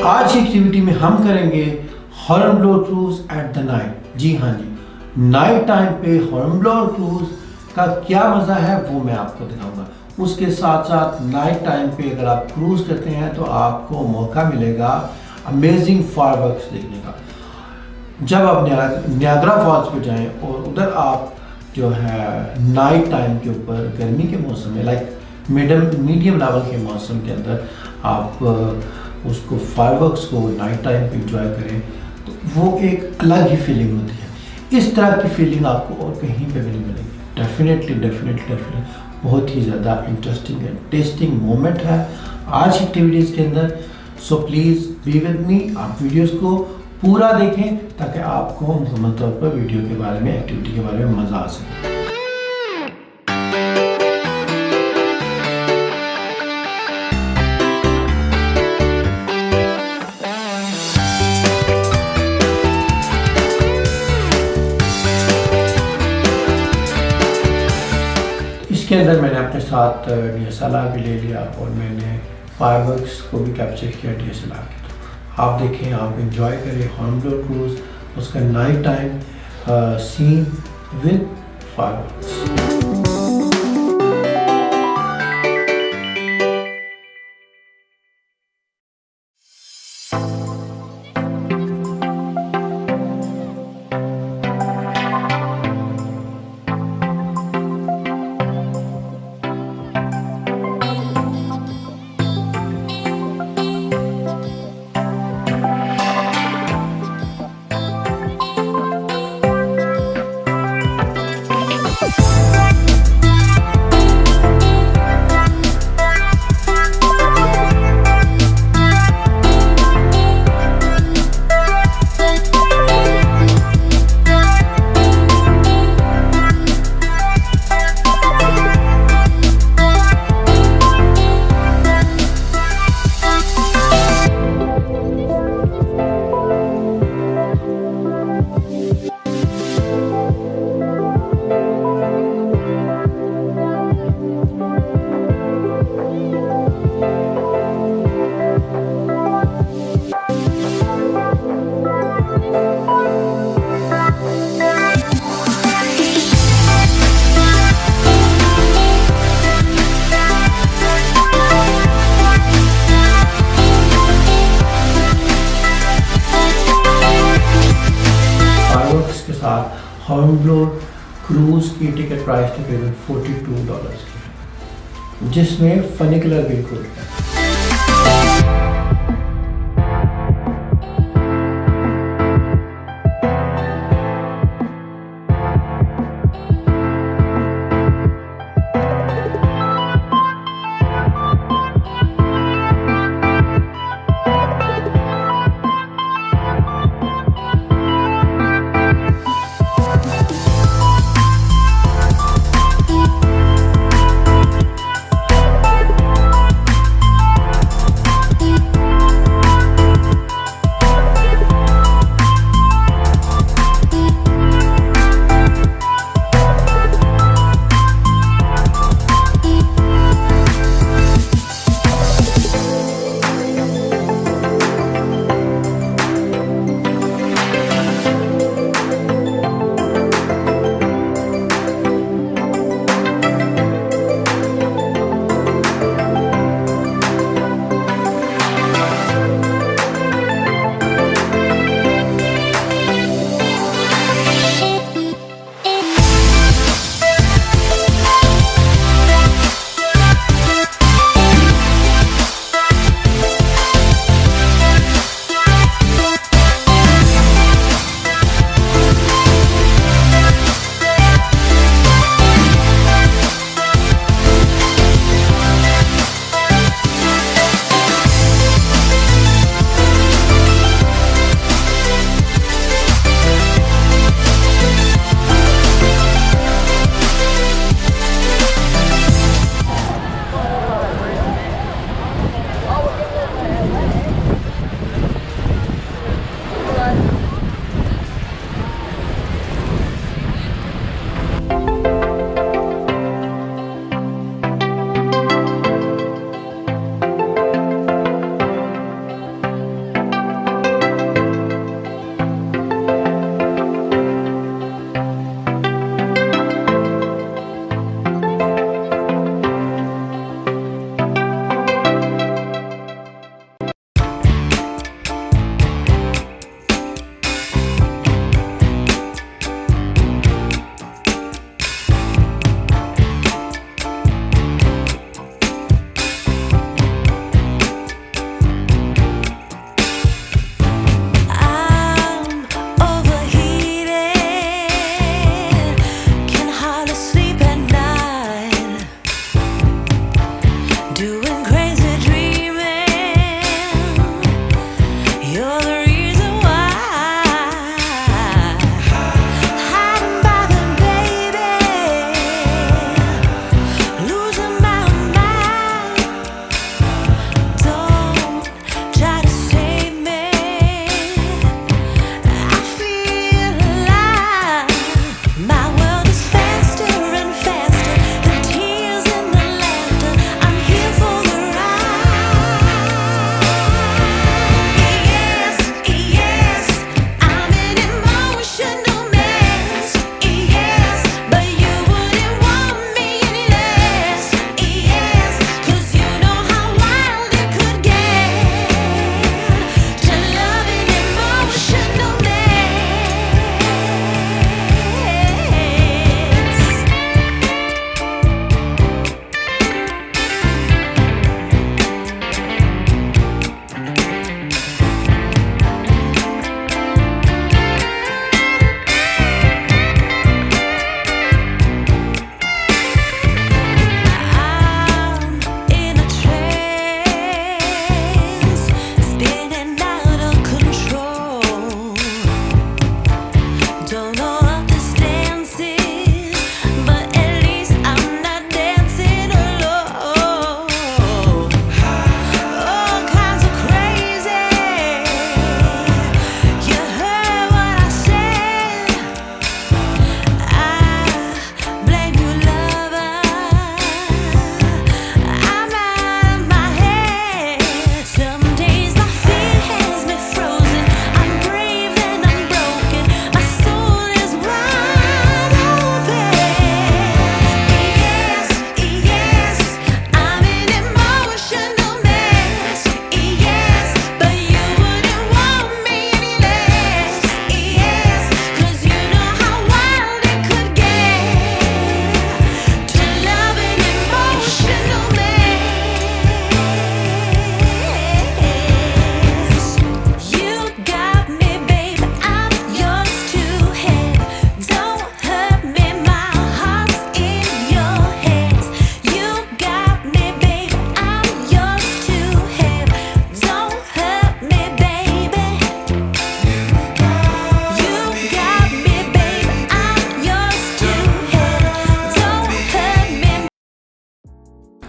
आज की एक्टिविटी में हम करेंगे हॉर्नब्लोअर क्रूज एट द नाइट। जी हाँ जी, नाइट टाइम पे हॉर्नब्लोअर क्रूज का क्या मज़ा है वो मैं आपको दिखाऊंगा। उसके साथ साथ नाइट टाइम पे अगर आप क्रूज करते हैं तो आपको मौका मिलेगा अमेजिंग फायरवर्क्स देखने का। जब आप नियाग्रा फॉल्स पे जाएं और उधर आप जो है नाइट टाइम के ऊपर गर्मी के मौसम में मीडियम लेवल के मौसम के अंदर आप उसको फायरवर्क्स को नाइट टाइम पे इंजॉय करें तो वो एक अलग ही फीलिंग होती है। इस तरह की फीलिंग आपको और कहीं पे भी नहीं मिलेगी। डेफिनेटली बहुत ही ज़्यादा इंटरेस्टिंग एंड टेस्टिंग मोमेंट है आज की एक्टिविटीज़ के अंदर। So please be with me, आप वीडियोस को पूरा देखें ताकि आपको मुकम्मल तौर पर वीडियो के बारे में, एक्टिविटी के बारे में मज़ा आ सके। इसके अंदर मैंने अपने साथ DSLR भी ले लिया और मैंने फायरवर्क्स को भी कैप्चर किया DSLR के। तो आप देखें, आप इंजॉय करें हॉर्नब्लोअर क्रूज, उसका night time scene with fireworks. Hornblower cruise की टिकट प्राइस तकरीबन $42 की है, जिसमें फनी कलर भी इंक्लूड है।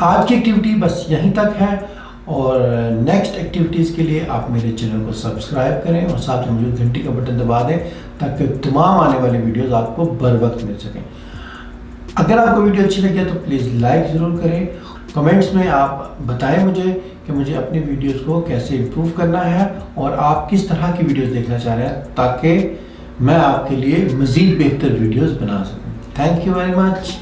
आज की एक्टिविटी बस यहीं तक है, और नेक्स्ट एक्टिविटीज़ के लिए आप मेरे चैनल को सब्सक्राइब करें और साथ में मौजूद घंटी का बटन दबा दें ताकि तमाम आने वाली वीडियोस आपको बर वक्त मिल सकें। अगर आपको वीडियो अच्छी लगी है तो प्लीज़ लाइक ज़रूर करें। कमेंट्स में आप बताएं मुझे कि मुझे अपनी वीडियोस को कैसे इम्प्रूव करना है और आप किस तरह की वीडियोस देखना चाह रहे हैं ताकि मैं आपके लिए मज़ीद बेहतर वीडियोस बना सकूं। Thank you very much.